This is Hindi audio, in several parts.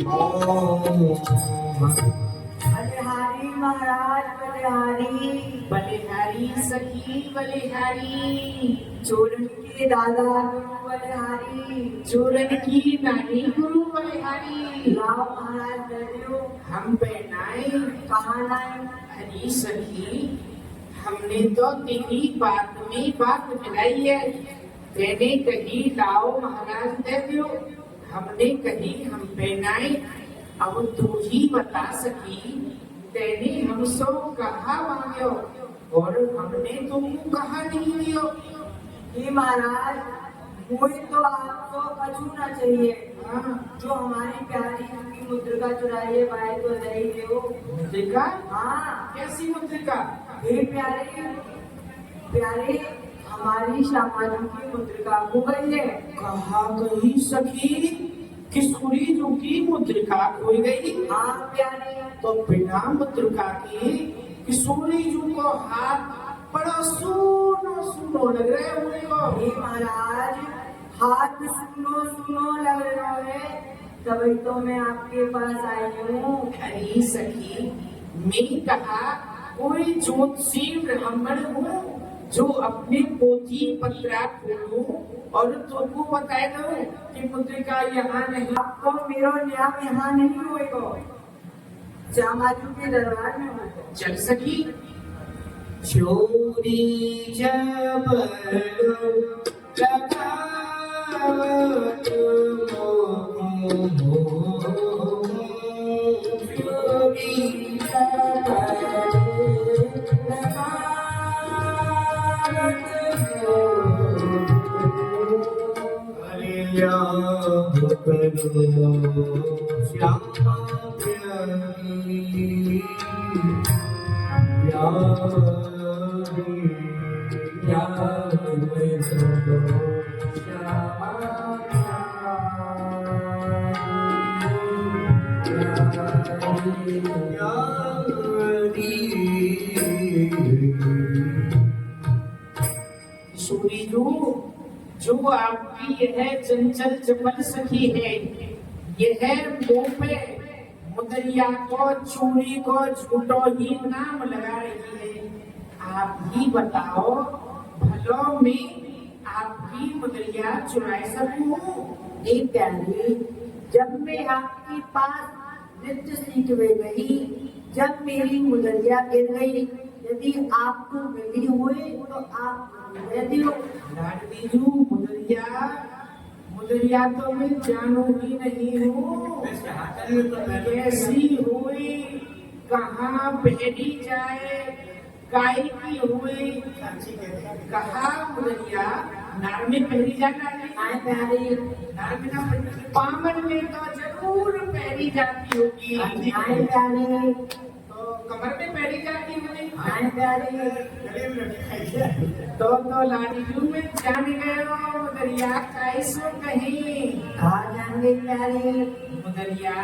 बलिहारी महाराज बलिहारी। बलिहारी सखी बलिहारी, चोरन के दादा बलिहारी। चूरन की नानी गुरु बलिहारी। लाओ महाराज दरियो। हम पे नाई कहाँ लाए? हरी सखी, हमने तो तेरी बात में बात मिलाई है। तेने कही लाओ महाराज दे दियो, हमने कही हम पे नाई। अब तू ही बता सकी, तेने हमसो कहा मांगो और हमने तुमको कहा नहीं दियो। हे महाराज, मुझे तो आपको कछु ना चाहिए। हाँ, जो हमारी प्यारी की मुद्रिका चुराई है भाई तो दे दो। मुद्रिका? हाँ। कैसी मुद्रिका? हे प्यारे प्यारे, हमारी श्यामा जी की मुद्रिका खो गई है। कहा गई सखी, किशोरी जो की मुद्रिका खो गई? हाँ प्यारे। तो बिना मुद्रिका की किशोरी जी को हाथ बड़ा सुनो सुनो लग रहे हुए को। हे महाराज, हाथ सुनो सुनो लग रहे है, तभी तो मैं आपके पास आई हूँ। अरे सखी, मैं कहा कोई ज्योतिषी ब्राह्मण हूँ जो अपने पोथी पत्रा खोलूं और तुमको बताए दूं कि मुद्रिका यहाँ नहीं। आपको मेरा न्याय यहाँ नहीं होएगा, श्यामा जी के दरबार में होगा। चल सकी। चोरी जब किशोरी जो आपकी यह चंचल चपल सखी है, यह मुंह पे मुदरिया को चोरी को झूठो ही नाम लगा रही है। आप ही बताओ, भलो में आपकी मुदरिया चुराए सकूं? एक प्यारी, जब मैं आपके पास नृत्य सीखने गई, जब मेरी मुदरिया गिर गई, यदि आपको मिली हुए तो आप दे दियो। लाडली जू, मुदरिया तो मैं जानू ही नहीं हूँ। कैसी हुई, कहाँ पहनी जाए, काई की हुई, कहा मुदरिया नार में पहनी जाना आए प्यारी, नार में ना पहनी, पामन में तो जरूर पहनी जाती होगी। आए प्यारी, तो कमर में पहनी जाती होगी। आए प्यारी। तो लाडली में जान गए हो मुदरिया, कैसो कहीं कहा जाएंगे प्यारी? मुदरिया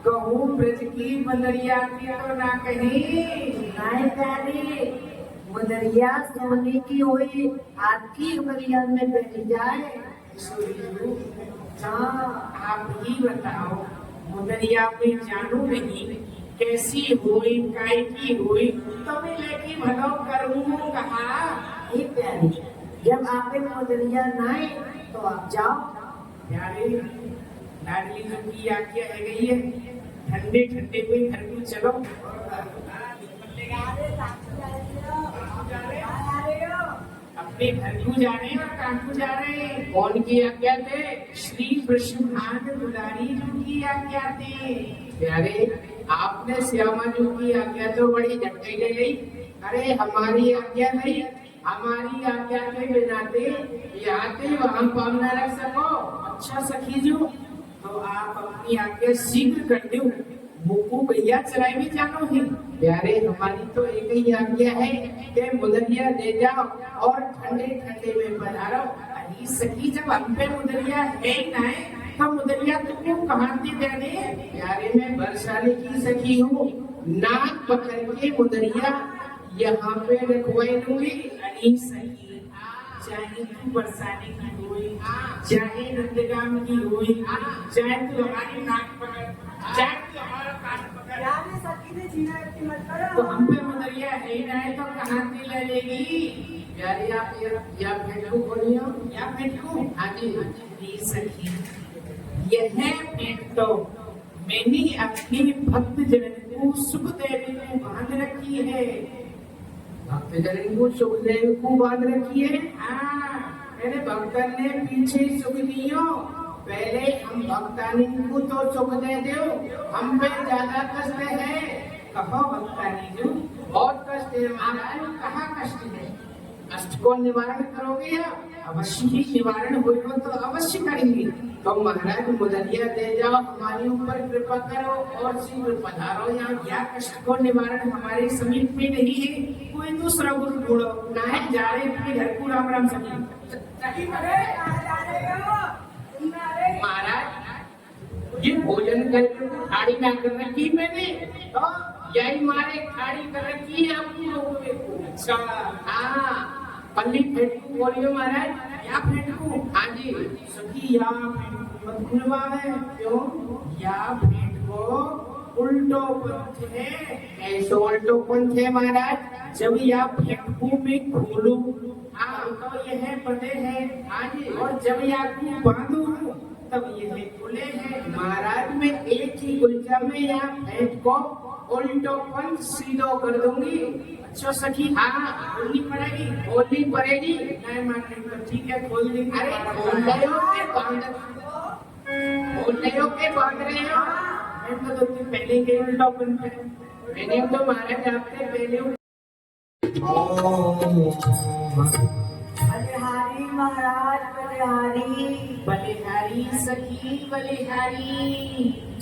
कहूँ ब्रज की मुदरिया की तो ना कहीं। आए प्यारी, मुदरिया सोने की हुई, आपकी मुदरिया में बैठी जाए। हाँ, आप ही बताओ, मुदरिया में जानू नहीं, कैसी हुई, काय की हुई, तो मैं लेके भलो करूँ कहा। एक प्यारी, जब आप मुदरिया नाए तो आप जाओ। प्यारे, लाडली जो की आज्ञा है गई है, ठंडे ठंडे में घर को चलो। अपने घर क्यों जा रहे हैं और कहाँ क्यों जा रहे हैं? कौन की आज्ञा थे? श्री वृषभान दुलारी जी की आज्ञा थे। प्यारे, आपने श्यामा जी की आज्ञा तो बड़ी झटके ले गई। अरे हमारी आज्ञा नहीं, हमारी आज्ञा के बिना यहाँ थे वहाँ पाम न रख सको। अच्छा सखी जो, तो आप अपनी आज्ञा शीघ्र कर दो, मुक्कू भैया चराई भी जानो ही। प्यारे, हमारी तो एक ही आज्ञा है कि मुदरिया ले जाओ और ठंडे ठंडे में पधारो। अरे सखी, जब हम पे मुदरिया है ही ना है, तो मुदरिया तुमको कहाँ से देने? प्यारे, मैं बरसाने की सखी हूँ, नाक पकड़ के मुदरिया यहाँ पे रखवाई दूंगी। अरे सखी, चाहे तू बरसाने की हुई, चाहे नंदगाम की हुई, चाहे तू हमारी नाक पकड़ जाके हमारा काट पकड़। यानी सखी ने जीना की मत करो। तो हम पे मुदरिया है ही नहीं तो कहाँ से ले लेगी? प्यारी आप या भेंटू बोलियो या भेंटू। हाँ जी सखी, यह भेंट तो मैंने अपने भक्त जन को सुख देने में बांध रखी है। भक्त जन को सुख देने को बांध रखी है। हाँ, मेरे भक्तन ने पीछे सुख दियो, पहले हम भक्तानी को तो सुख दे दो, हम पे ज्यादा कष्ट है। कहो भक्तानी जो बहुत कष्ट है महाराज। कहाँ कष्ट है? कष्ट को निवारण करोगे या अवश्य ही निवारण होगा तो अवश्य करेंगे। तो महाराज मुदरिया दे जाओ, हमारे ऊपर कृपा करो और शीघ्र पधारो यहाँ। या कष्ट को निवारण हमारे समीप में नहीं है, कोई दूसरा गुरु ढूंढो। ना है जा रहे अपने घर को राम राम सखी। महाराज ये भोजन करके थाड़ी ना कर रखी मैंने, तो यही मारे खाड़ी कर रखी है आपकी लोगों में। अच्छा हाँ, पल्ली फेंटू बोलियो महाराज। या फेंटू? हाँ जी सखी, या फेंटू मत खुलवावे। क्यों? या फेंट को उल्टो पंथ है। ऐसो उल्टो पंथ है महाराज। जब या फेंटू में खोलू हाँ तो यह बंधे है। हाँ जी, और जब या को बांधू तब यह खुले हैं। महाराज मैं एक ही उल्टा में या फेंट को उल्टो पंथ सीधो कर दूंगी। अच्छा सखी, हाँ बोलनी पड़ेगी। बोलनी पड़ेगी। नहीं मानने तो ठीक है, खोल दी। अरे बोल रहे हो के बांध रहे हो? मैं तो दिन पहले के उल्टा पंथ है। मैंने तो महाराज आपसे पहले बलिहारी महाराज, बलिहारी बलिहारी सखी बलिहारी।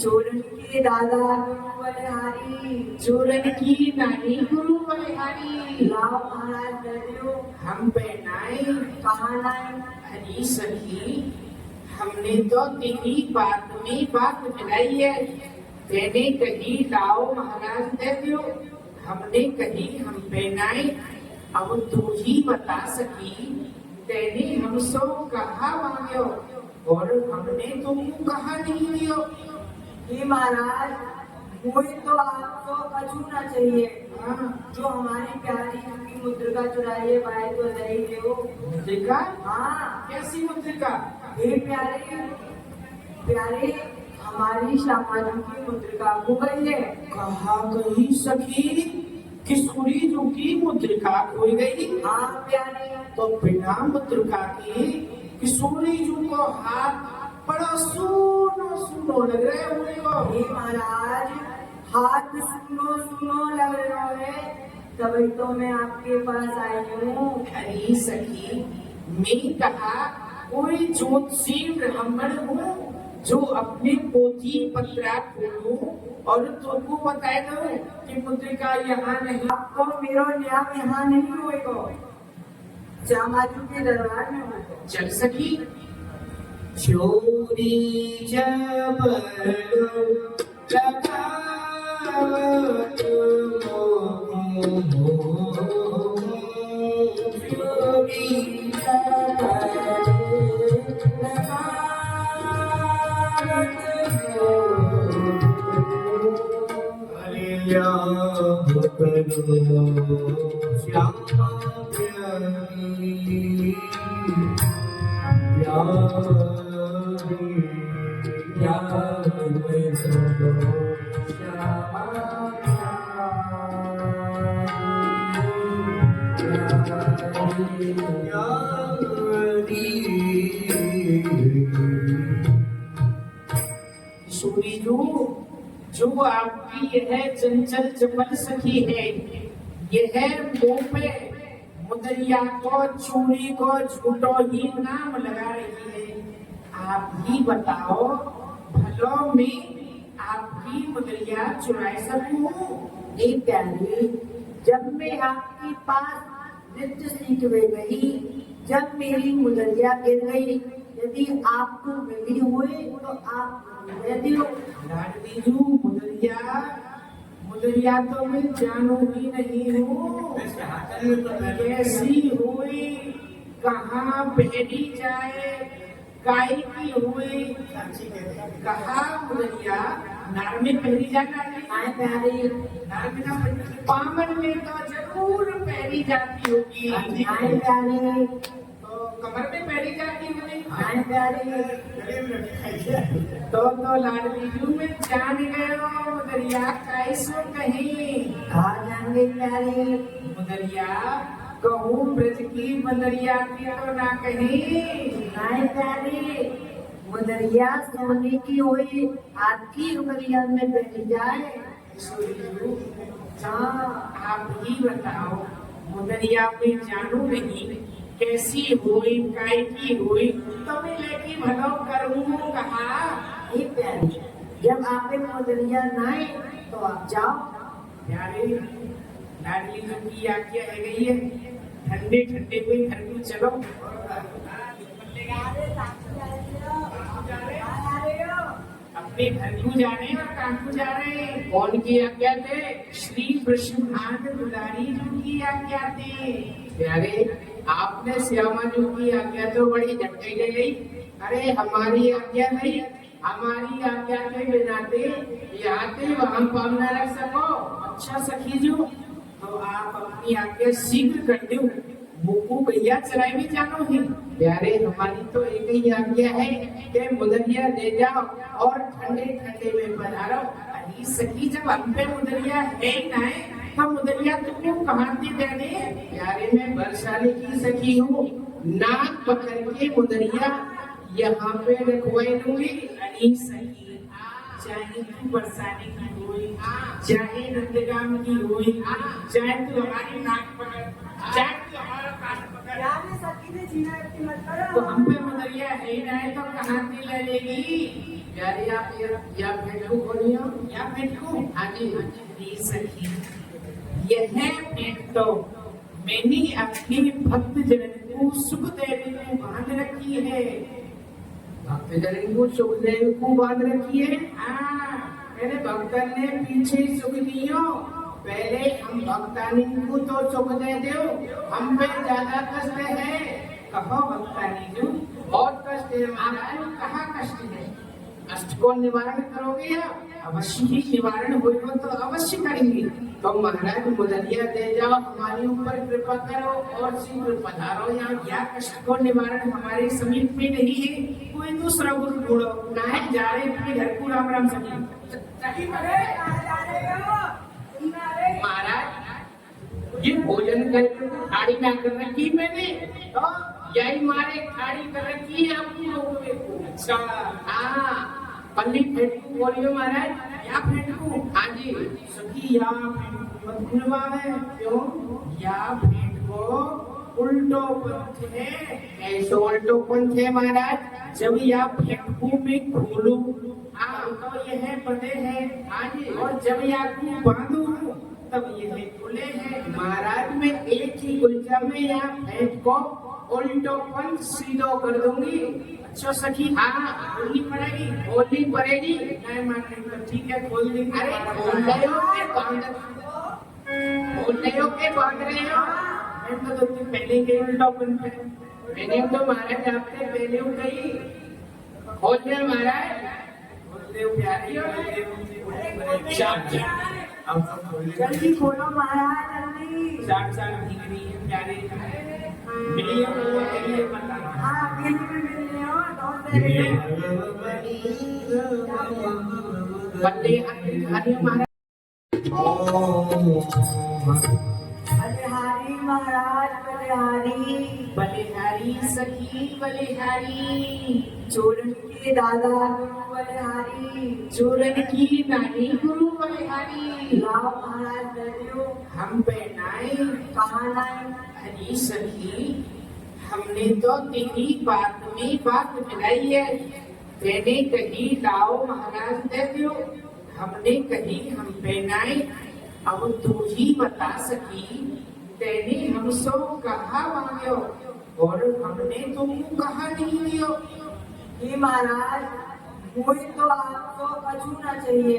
चोरन के दादा गुरु बलिहारी, चोरन की नानी गुरु बलिहारी। लाओ महाराज दे दो। हम पे नाई कहाँ लाए? हरी सखी, हमने तो तेरी बात में बात मिलाई है। तेने कही लाओ महाराज दे दो, हमने कही हम पे नाई। अब तू ही बता सकी, तेने हमसे कहा मांगो और हमने तुमको कहा नहीं दियो। ये महाराज कोई तो आपको कछु ना चाहिए। हाँ, जो हमारी प्यारी की मुद्रिका चुराई है भाई तो नहीं दो। मुद्रिका? हाँ कैसी मुद्रिका? ये प्यारे प्यारे हमारी श्यामा जी की मुद्रिका खो गई है। कहा गई सखी? किशोरी जो की मुद्रिका खो गई? हाँ प्यारे, तो बिना मुद्रिका की किशोरी जी को हाथ बड़ा सुनो सुनो लग रहे हुए को। हे महाराज हाथ सुनो सुनो लग रहे है, तभी तो मैं आपके पास आई हूँ। हरी सखी, मैं कहा कोई ज्योतिषी ब्राह्मण हूँ जो अपने पोथी पत्रा खोलूं और तुमको बता दूं कि मुद्रिका यहाँ नहीं। आपको मेरा न्याय यहाँ नहीं होएगा, श्यामाजू के दरबार में होगा। चल सकी। चोरी जब किशोरी जो आपकी यह चंचल चपल सखी है, यह मुंह पे मुदरिया को चोरी को झूठो ही नाम लगा रही है। आप ही बताओ भलो में आपकी मुदरिया चुरा सकूं? एक प्यारी, जब मैं आपके पास नृत्य सीखने गई, जब मेरी मुदरिया गिर गई, यदि आपको मिली हुए तो आप यदि मुदरिया तो मैं जानू ही नहीं हूँ। कैसी हुई, कहाँ भेजी जाए, काई की हुई, कहा मुदरिया नार में पहरी जाता है। आए प्यारे नार में ना पहरी, पामन में तो जरूर पहरी जाती होगी। आए प्यारे तो कमर में पहरी जाती होगी। आए प्यारे तो लाडली जू में जान गयो दरिया कैसो कहीं। कहा जाएंगे प्यारे मुदरिया कहूँ ब्रज की बंदरिया की तो ना कहीं। आए प्यारे मुदरिया सोने की हुई आपकी उंगलियों में बैठ जाए। हाँ आप ही बताओ मुदरिया में जानू नहीं कैसी हुई काय की हुई तो मैं लेकी भलो करूँ कहा। हे प्यारे जब आप मुदरिया नाए तो आप जाओ। प्यारे लाडली जो की आज्ञा है गई है ठंडे ठंडे में घर को चलो। अपने घर क्यों जा रहे हैं और कहाँ क्यों जा रहे हैं? कौन की आज्ञा थे? श्री ब्रह्मांड दुलारी जी की आज्ञा थे। प्यारे आपने श्यामा जी की आज्ञा तो बड़ी झटके ले गई। अरे हमारी आज्ञा नहीं, हमारी आज्ञा के बिना यहाँ थे वहाँ पाम न रख सको। अच्छा सखी जो तो आप अपनी आज्ञा शीघ्र कर दो। मुकू भैया चराई भी जानो ही। प्यारे हमारी तो एक ही आज्ञा है कि मुदरिया ले जाओ और ठंडे ठंडे में पधारो। अरे सखी जब हम पे मुदरिया है ही ना है तो मुदरिया तुमको कहाँ से देने? प्यारे मैं बरसाने की सखी हूँ, नाक पकड़ के मुदरिया यहाँ पे रखवाई दूंगी। अरे सखी चाहे तू बरसाने की हुई, चाहे नंदगाम की हुई, चाहे तू हमारी नाक पकड़, चाहे तू हमारा कान पकड़, तो हम पे मुदरिया है ही ना है तो कहाँ से ले लेगी? प्यारे आप या भेंटू बोलियो या भेंटू। हाँ जी सखी यह भेंट तो मैंने अपने भक्त जन को सुख देने में बांध रखी है। भक्त जन को सुख देने को बांध रखी है। मेरे भक्तन ने पीछे सुख दियो, पहले हम भक्तानी को तो सुख दे दो। हम पे ज्यादा कष्ट है। कहो भक्तानी जो बहुत कष्ट है महाराज। कहाँ कष्ट है? कष्ट को निवारण करोगे या अवश्य ही निवारण होगा तो अवश्य करेंगे। तो महाराज मुदरिया दे जाओ, हमारे ऊपर कृपा करो और शीघ्र पधारो यहाँ। या कष्ट को निवारण हमारे समीप में नहीं है, कोई दूसरा गुरु ढूंढो। ना है जा रहे अपने घर को राम राम सखी। महाराज ये भोजन कर थाली में कर रखी मैंने तो यही मारे खाड़ी कर रखी है आपकी लोगों में। अच्छा हाँ पल्ली फेंटू बोलियो महाराज। या फेंटू? हाँ जी सखी या फेंटू मत भूलवावे। क्यों? या फेंट को उल्टो पंथ है। ऐसो उल्टो पंथ है महाराज। जब या फेंटू में खोलू तो यह बंधे है। हाँ जी और जब या को बांधू तब यह खुले है। महाराज मैं एक ही गुलजा में या फेंट को उल्टो पंथ सीधो कर दूंगी। अच्छा सखी हाँ बोलनी पड़ेगी। बोलनी पड़ेगी नहीं माने तो ठीक है खोल दी। अरे बोल रहे हो के बांध रहे हो? मैं तो तुम पहले के उल्टो पंथ है। मैंने तो महाराज आपसे पहले गई खोल दे महाराज। खोल दे प्यारी जल्दी खोलो महाराज जल्दी। साक्षात भीगनी है प्यारे मिलिए मिलिए बताना। हाँ मिल हो बल्ले हरि महाराज। बलिहारी महाराज बलिहारी बलिहारी सखी बलिहारी चोरन के दादा गुरु बलिहारी चोरन की नानी गुरु बलिहारी। लाओ महाराज दरियो हम पे नाई कहाँ लाए? हरी सखी हमने तो तेरी बात में बात मिलाई है। मैंने कही लाओ महाराज दे दो, हमने कही हम पे नाई। अब तू ही बता सकी तेने हमसो कहा मांगो और हमने तुमको कहा नहीं दियो। हे महाराज मुझे तो आपको कछु ना चाहिए।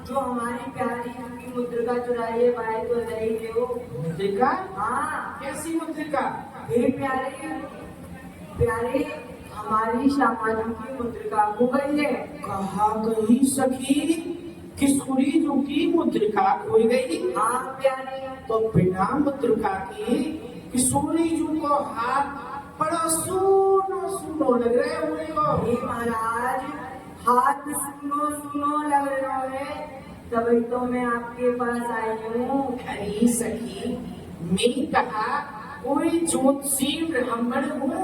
जो हमारी प्यारी की मुद्रिका चुराई है भाई तो नहीं दो। मुद्रिका? हाँ कैसी मुद्रिका? हे प्यारे प्यारे हमारी श्यामा जी की मुद्रिका खो गई है। कहा गई सखी, किशोरी जी की मुद्रिका खो गई। हाँ प्यारे, तो बिना मुद्रिका की किशोरी जी को हाथ बड़ा सुनो सुनो लग रहे हुए को। हे महाराज, हाथ सुनो सुनो लग रहे है, तभी तो मैं आपके पास आई हूँ। अरे सखी, मैं कहा कोई ज्योतिषी ब्राह्मण हूँ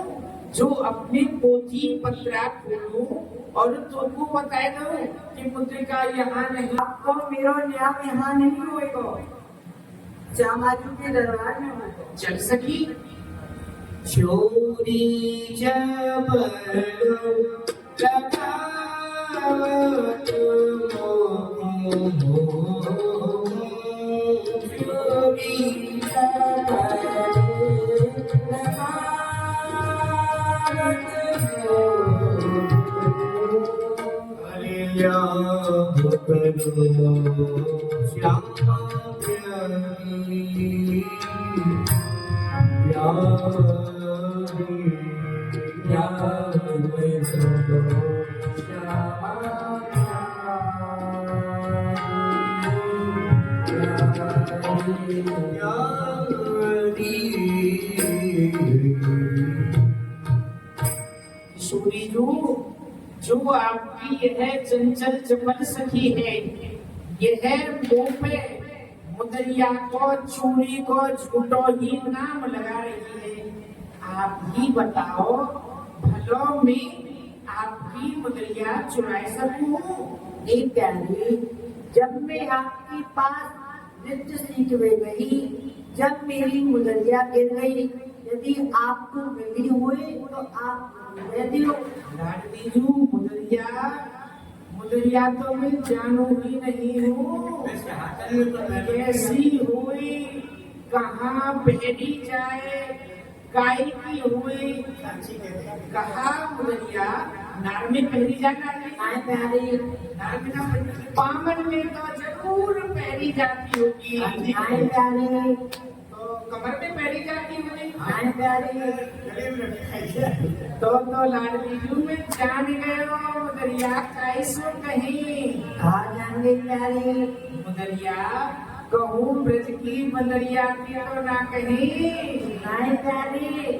जो अपनी पोथी पत्रा खोलूं और तुमको बता दूं कि मुद्रिका यहाँ नहीं। आपको मेरो न्याय यहाँ नहीं होएगा, श्यामा जी के दरबार में होगा। चल सकी। चोरी जब किशोरी जो आपकी यह चंचल चपल सखी है, यह मुंह पे मुदरिया को चूड़ी को झूठो ही नाम लगा रही है। आप ही बताओ, भलो में आपकी मुदरिया चुरा सकूं? एक प्यारी, जब मैं आपके पास नृत्य सीखने गई, जब मेरी मुदरिया गिर गई, यदि आपको मिली हुए तो आप दे दियो। लाडली जू, मुदरिया तो मैं जानू ही नहीं हूँ। कैसी हुई, कहाँ पहनी जाए, काई की हुई, कहा मुदरिया नार में पहनी जाना आए प्यारी, पामन में तो जरूर पहनी जाती होगी। आए प्यारी, तो कमर में पहनी जाती होगी। आए प्यारी, तो लाडली जू में जान गए हो मुदरिया कैसो कहीं। कहा जाएंगे प्यारी, मुदरिया कहूँ ब्रज की मुदरिया की तो ना कहीं। आए प्यारी,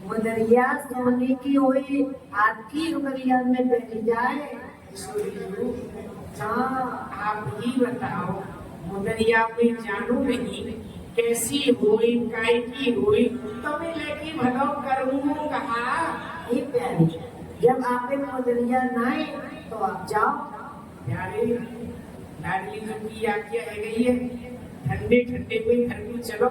मुदरिया सोने की हुई, आपकी उंगलियों में पहनी जाए। हाँ, आप ही बताओ, मुदरिया में जानू नहीं, कैसी हुई, काय की हुई, तो मैं लेके भलो करूँ कहा। ये प्यारी, जब आप में मुदरिया ना आए तो आप जाओ। प्यारे, लाडली जो की आज्ञा है गई है, ठंडे ठंडे में घर को चलो।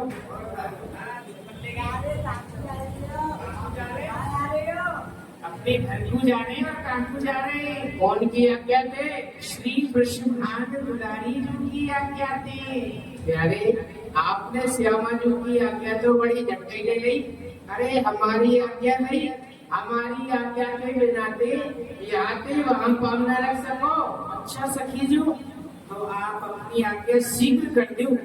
अपने घर क्यों जा रहे हैं और कहाँ क्यों जा रहे हैं? कौन की आज्ञा थे? श्री ब्रह्मांड दुलारी जी की आज्ञा थी। प्यारे, आपने श्यामा जी की आज्ञा तो बड़ी झटके ले ली। अरे हमारी आज्ञा नहीं, हमारी आज्ञा के बिना यहाँ थे वहाँ पाम न रख सको। अच्छा सखी जो, तो आप अपनी आज्ञा शीघ्र कर दो,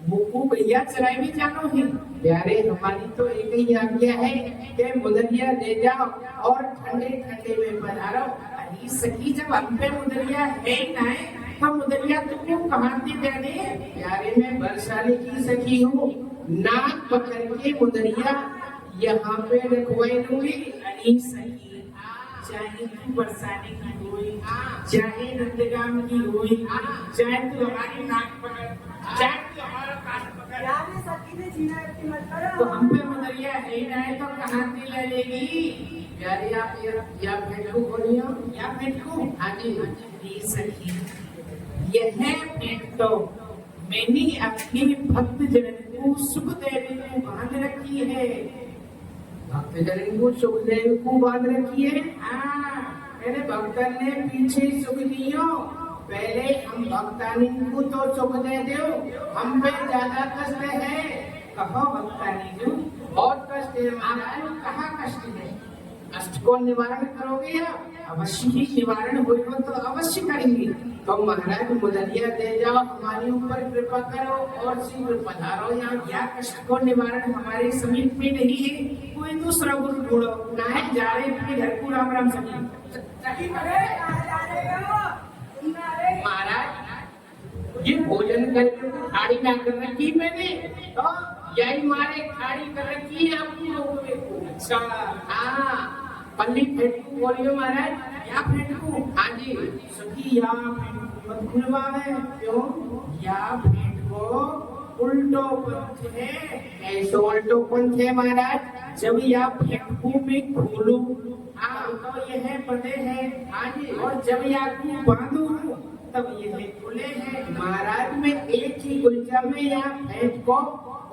मुकू भैया चराई भी जानो ही। प्यारे, हमारी तो एक ही आज्ञा है कि मुदरिया ले जाओ और ठंडे ठंडे में पधारो। अरे सखी, जब हम पे मुदरिया है ना है, तो मुदरिया तुमने कहाँ थी प्यारे? प्यारे, मैं बरसाने की सखी हूँ, नाक पकड़ के मुदरिया यहाँ पे रखवाई दूंगी। अरे सखी, चाहे तू बरसाने की हुई, चाहे नंदगाम की हुई, चाहे तू हमारी नाक पकड़, चाहे तू हमारा कान पकड़, तो हम पे मुदरिया है ना है तो कहाँ से ले लेगी? प्यारे, आप या फेंकू बोलियो या फेंकू? हाँ जी, ये सखी, यह फेंक तो मैंने अपनी भक्त जन को सुखदेव को बांध रखी है। भक्त जन को सुखदेव को बांध रखी है। मेरे भक्तन ने पीछे सुख दियो, पहले हम भक्तानी को तो सुख दे दो, हम पे ज्यादा कष्ट है। कहो भक्तानी जो, बहुत कष्ट है महाराज। कहाँ कष्ट है? कष्ट को निवारण करोगे या? अवश्य ही निवारण होगा तो अवश्य करेंगे। तो महाराज मुदरिया दे जाओ, हमारे ऊपर कृपा करो और शीघ्र पधारो यहाँ। क्या कष्ट को निवारण हमारे समीप में नहीं है? कोई तो दूसरा गुरु ढूंढो ना है जा रहे अपने घर को राम राम सखी सखी बने महाराज ये भोजन करके थाली में कर रखी मैंने तो यही मारे थाली कर रखी है आपकी लोगों में अच्छा हाँ पल्ली फेंकू बोलियो महाराज या फेंकू हाँ जी सखी या फेंकू मत खुलवा है क्यों या फेंकू उल्टो पंथ है ऐसो उल्टो पंथ है महाराज जब या फेंकू में खोलू हाँ तो यह बंधे है हाँ जी और जब या बांधू तब ये खुले हैं महाराज में एक ही गुलजा में या फेंक को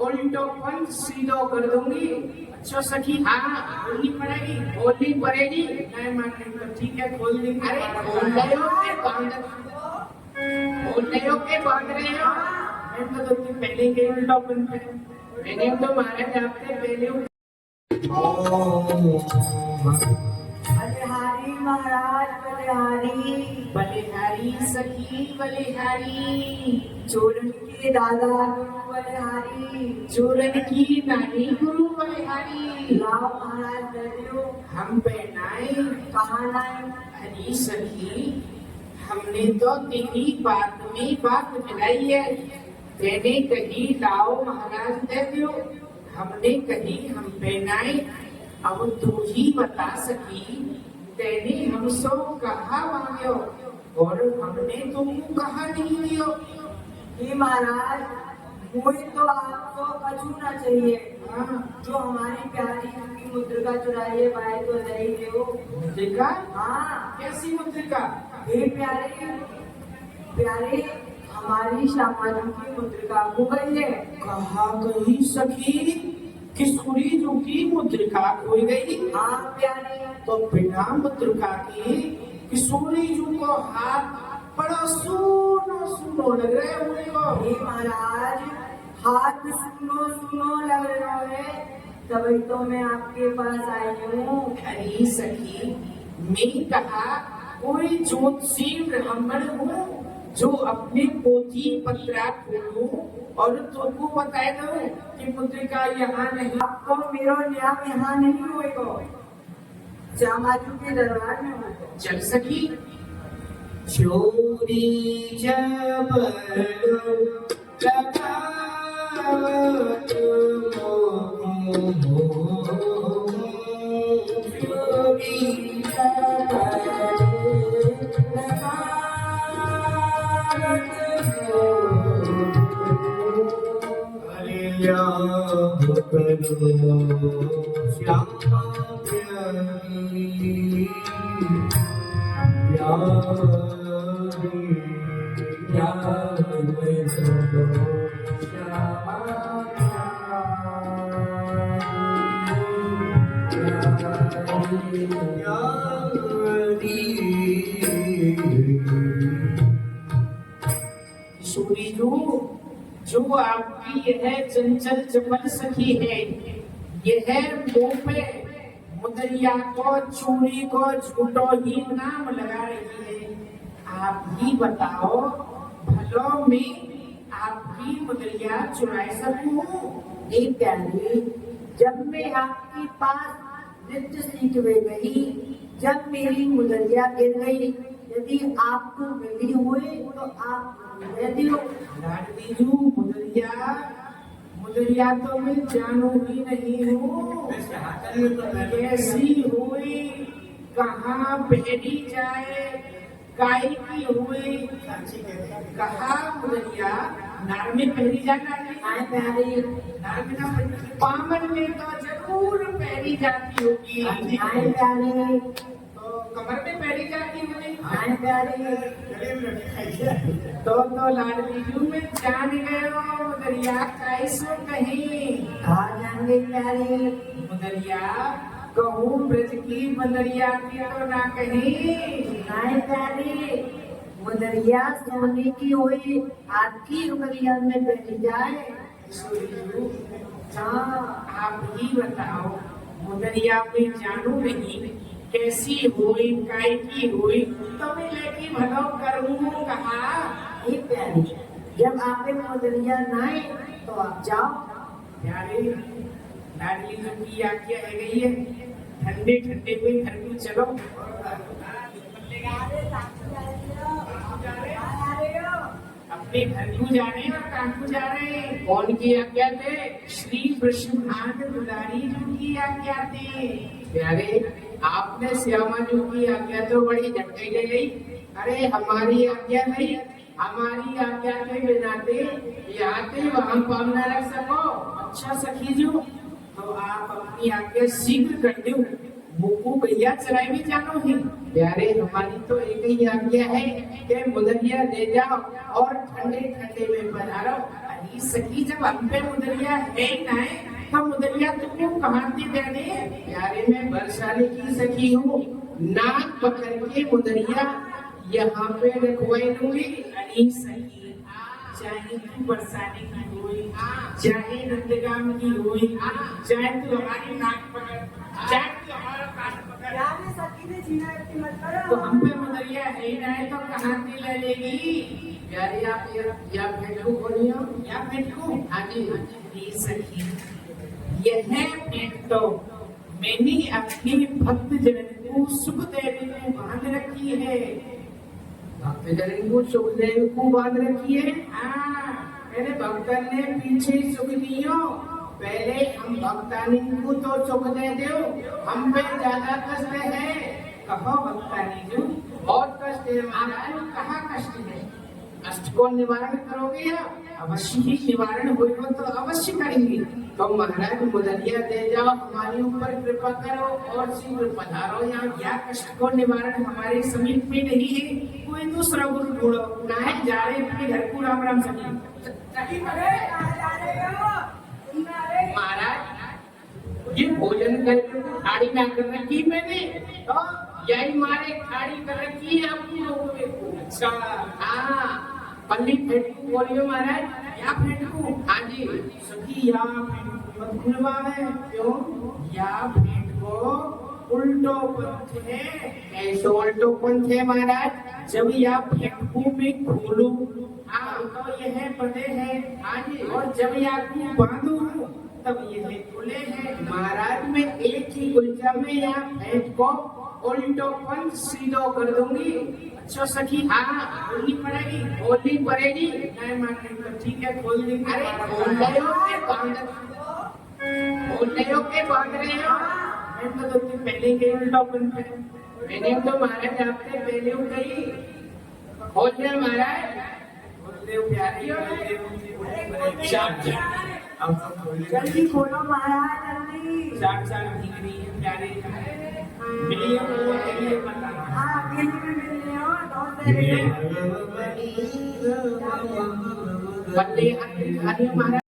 उल्टो पंथ सीधो कर दूंगी अच्छा सखी हाँ बोलनी पड़ेगी बोलनी पड़ेगी नहीं मानने तो ठीक है खोल देंगे अरे बोल रहे हो के बांध रहे हो मैं तो पहले के उल्टो पंथ है मैंने तो महाराज आपसे पहले बलिहारी महाराज बलिहारी बलिहारी सखी बलिहारी चोरन के दादा गुरु बलिहारी चोरन की नानी गुरु बलिहारी लाओ महाराज दरियो हम पहनाए कहाँ लाए हरी सखी हमने तो तेरी बात में बात मिलाई है तेने कही लाओ महाराज दे दो हमने कही हम पहनाए अब तू ही बता सकी तेने हमसो कहा मांगो और हमने तुमको कहा नहीं दियो ये महाराज मुझे तो आपको कछु ना चाहिए हाँ जो हमारी प्यारी की मुद्रिका चुराइए भाई तो नहीं दो मुद्रिका हाँ कैसी मुद्रिका ये प्यारे प्यारे हमारी श्यामाजी की मुद्रिका खो गई है कहा गई सखी किशोरी जो की मुद्रिका खोई गई हाँ प्यारे तो बिना मुद्रिका की किशोरी जी को हाथ बड़ा सुनो सुनो लग रहे हुए को हे महाराज हाथ सुनो सुनो लग रहे है तभी तो मैं आपके पास आई हूँ हरी सखी मैं कहा कोई ज्योतिषी ब्राह्मण हूँ जो अपने पोथी पत्रा खोलूं और तुमको बताए दो कि मुद्रिका यहाँ नहीं आपको मेरा न्याय यहाँ नहीं होएगा श्यामाजी के दरबार में होगा चल सकी चोरी जब किशोरी जो आपकी यह चंचल चपल सखी है यह मुंह पे मुदरिया को चोरी को झूठो ही नाम लगा रही है आप ही बताओ भलो में आपकी मुदरिया चुराए सकूं एक प्यारी जब मैं आपके पास नृत्य सीखने गई जब मेरी मुदरिया गिर गई यदि आपको मिली हुए तो आप यदि लाडलीजू मुदरिया तो मैं जानू ही नहीं हूँ कैसी हुई कहाँ पहनी जाए काय की हुई कहाँ मुदरिया नार में पहनी जाना आए प्यारी नार में ना पामन में तो जरूर पहनी जाती होगी आए प्यारी तो कमर में पहनी जाती होगी आए प्यारी तो लाडलीजू में जान गए हो मुदरिया कैसो कहीं कहा जाएंगे प्यारी मुदरिया कहूँ ब्रज की मुदरिया की तो ना कहीं आए प्यारी मुदरिया सोने की हुई आपकी उंगलियों में बैठ जाए हाँ आप ही बताओ मुदरिया में जानू नहीं कैसी हुई काय की हुई तो मैं लेके भलो करूँ कहा एक प्यारी जब आप मुदरिया नाए तो आप जाओ प्यारे लाडली जो की आज्ञा है गई है, ठंडे ठंडे में घर को चलो। अपने घर क्यों जा रहे हैं और कहाँ क्यों जा रहे हैं? कौन की आज्ञा थे? श्री वृषभान दुलारी जी की आज्ञा थे। प्यारे, आपने श्यामा जी की आज्ञा तो बड़ी झटके ले ली। अरे हमारी आज्ञा नहीं, हमारी आज्ञा के बिना यहाँ से वहां पाम न रख सको। अच्छा सखी जी, तो आप अपनी आज्ञा शीघ्र कर दो, मुकु भैया चराई भी जानो ही। प्यारे, हमारी तो एक ही आज्ञा है कि मुदरिया ले जाओ और ठंडे ठंडे में पधारो। अरे सखी, जब हम पे मुदरिया है ही ना है तो मुदरिया तुमको कहाँ से देने? प्यारे, मैं बरसाने की सखी हूँ, नाक पकड़ के मुदरिया यहाँ पे रखवाई दूंगी। अरे सखी, चाहे तू बरसाने की हुई, चाहे नंदगाम की हुई, चाहे तू हमारी नाक पकड़, चाहे तू हमारा कान पकड़, तो हम पे मुदरिया है ही ना है तो कहाँ से ले लेगी? प्यारे, आप या भेंटू बोलिए, या भेंटू। हाँ जी सखी, यह भेंट तो मैंने अपने भक्त जन को सुख देने में बांध रखी है। भक्त जन को सुख देने को बांध रखी है। मेरे भक्तन ने पीछे सुख दियो, पहले हम भक्तानी को तो सुख दे दो, हम पे ज्यादा कष्ट है। कहो भक्तानी जी, बहुत कष्ट है। आपको कहाँ कष्ट है? कष्ट को निवारण करोगे या? अवश्य ही निवारण होगा तो अवश्य करेंगे। तो महाराज मुदरिया दे जाओ, हमारे ऊपर कृपा करो और शीघ्र पधारो यहाँ। या कष्ट को निवारण हमारे समीप में नहीं है, कोई दूसरा गुरु ढूंढो। ना है जा रहे अपने घर को। राम राम सखी। महाराज, ये भोजन करके थाड़ी ना कर रखी मैंने, तो यही मारे खाड़ी कर रखी है आपकी लोगों में। अच्छा, हाँ, पल्ली फेंटू बोलियो महाराज। या फेंटू? हाँ जी सखी, या फेंटू मत खुलवावे। क्यों? या फेंट को उल्टो पंथ है। ऐसे उल्टो पंथ है महाराज। जब या फेंटू में खोलू, हाँ, तो यह बंधे है। हाँ जी, और जब या को बांधू तब यह खुले हैं। महाराज, मैं एक ही गुलजा में या फेंट को उल्टो पंथ सीधो कर दूंगी। अच्छा सखी, हाँ, बोलनी पड़ेगी। बोलनी पड़ेगी। नहीं मानने तो ठीक है, खोल देंगे। अरे खोल रहे हो के बांध रहे हो? मैं तो पहले के उल्टा पंथ है। मैंने तो महाराज आपसे पहले गई। खोल दे महाराज, खोल दे प्यारी, जल्दी खोलो महाराज, जल्दी। चार दिख रही है प्यारे, मिली है वो चाहिए बताना। हाँ, मिली हो, बंदे हरी महाराज।